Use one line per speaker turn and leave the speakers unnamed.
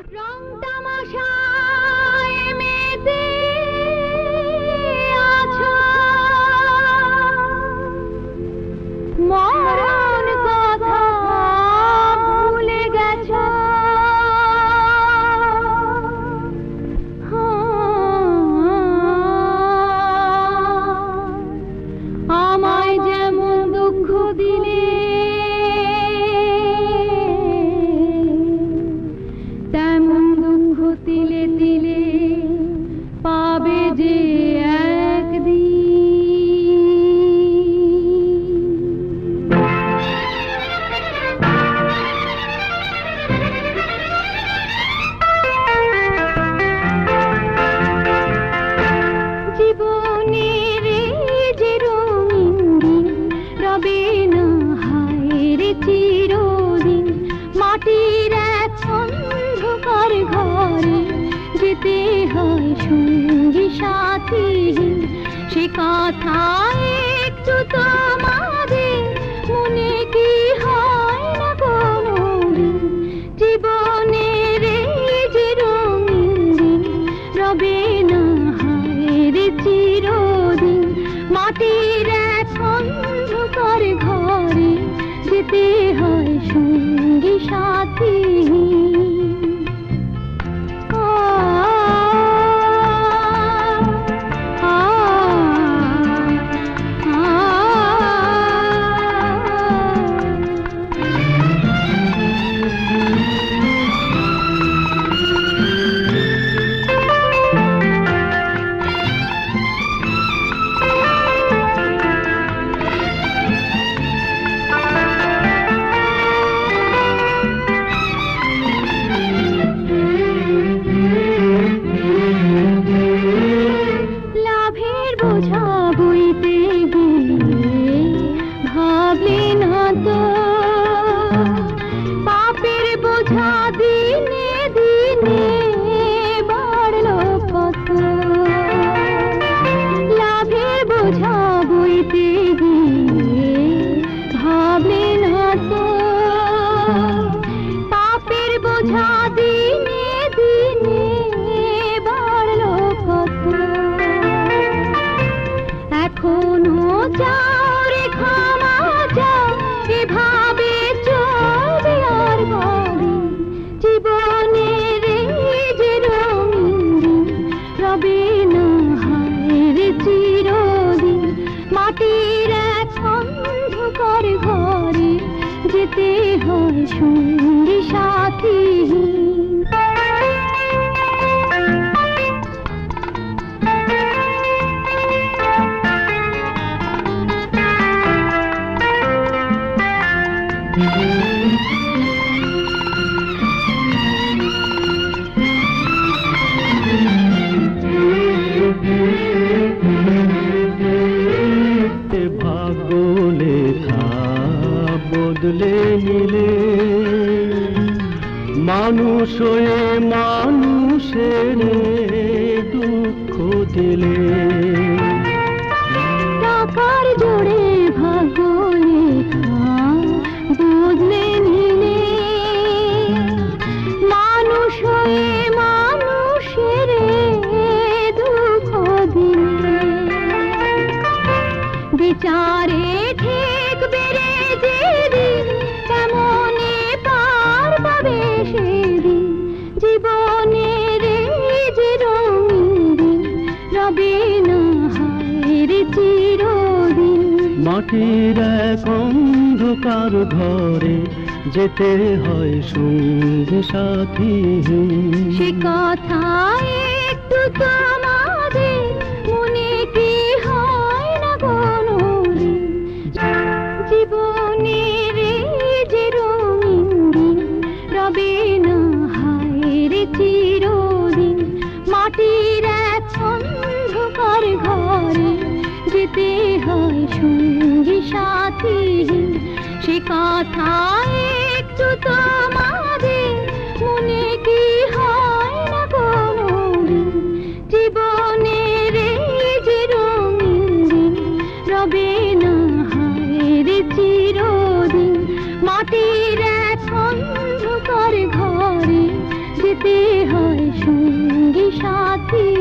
রং তামাশায় মেতে আছো, মরণ কথা ভুলে গেছো। আমায় যেমন দুঃখ দিলে তেমন দুঃখ তিলে তিলে পাবে যে একদিন। জীবনের যে রঙিন দিন রবে না হায় চিরদিন, মাটির এক অন্ধকার ঘরে যেতে হয় সঙ্গী সাথীহীন। সে কথা একটু তোমাদের মনে কি হয় না কোনোদিন? জীবনের যে রঙিন দিন রবে না হায় চিরদিন, মাটির এক অন্ধকার ঘরে যেতে হয় সঙ্গী সাথীহীন। বোঝা বইতে গিয়ে ভাবলে না তো পাপের বোঝা দিনে দিনে বাড়লো কত। লাভের বোঝা বইতে গিয়ে ভাবলে না তো পাপের বোঝা দিনে দিনে বাড়লো কত। এখনো যাও রে ক্ষমা যাও, এভাবে চলবে আর কদিন? জীবনের যে রঙিন দিন রবে না হায় চিরদিন, মাটির এক অন্ধকার ঘরে যেতে হয় সঙ্গী সাথীহীন।
ভাগ্য লেখা বদলে নিলে, মানুষ হয়ে মানুষের দুঃখ দিলে।
টাকার জোরে ভাগ্য লেখা বদলে নিলে, মানুষ হয়ে মানুষের দুঃখ দিলে। বিচারে ঠিক বেড়ে যেদিন কেমনে পার পাবে সেদিন। জীবনের যে রঙিন দিন রবে না হায় চিরদিন,
মাটির এক অন্ধকার ঘরে যেতে হয় সঙ্গী সাথীহীন।
সে কথা একটু তোমাদের মনে কি হয় না কোনোদিন? জীবনের যে রঙিন দিন রবে না হায় চিরদিন, মাটির এক অন্ধকার ঘরে যেতে হয় সঙ্গী সাথীহীন। সে কথা একটু তোমাদের মনে কি হয় না কোনোদিন? জীবনের যে রঙিন দিন রবে না হায় চিরদিন, মাটির এক অন্ধকার ঘরে যেতে যেতে হয় সঙ্গী সাথী।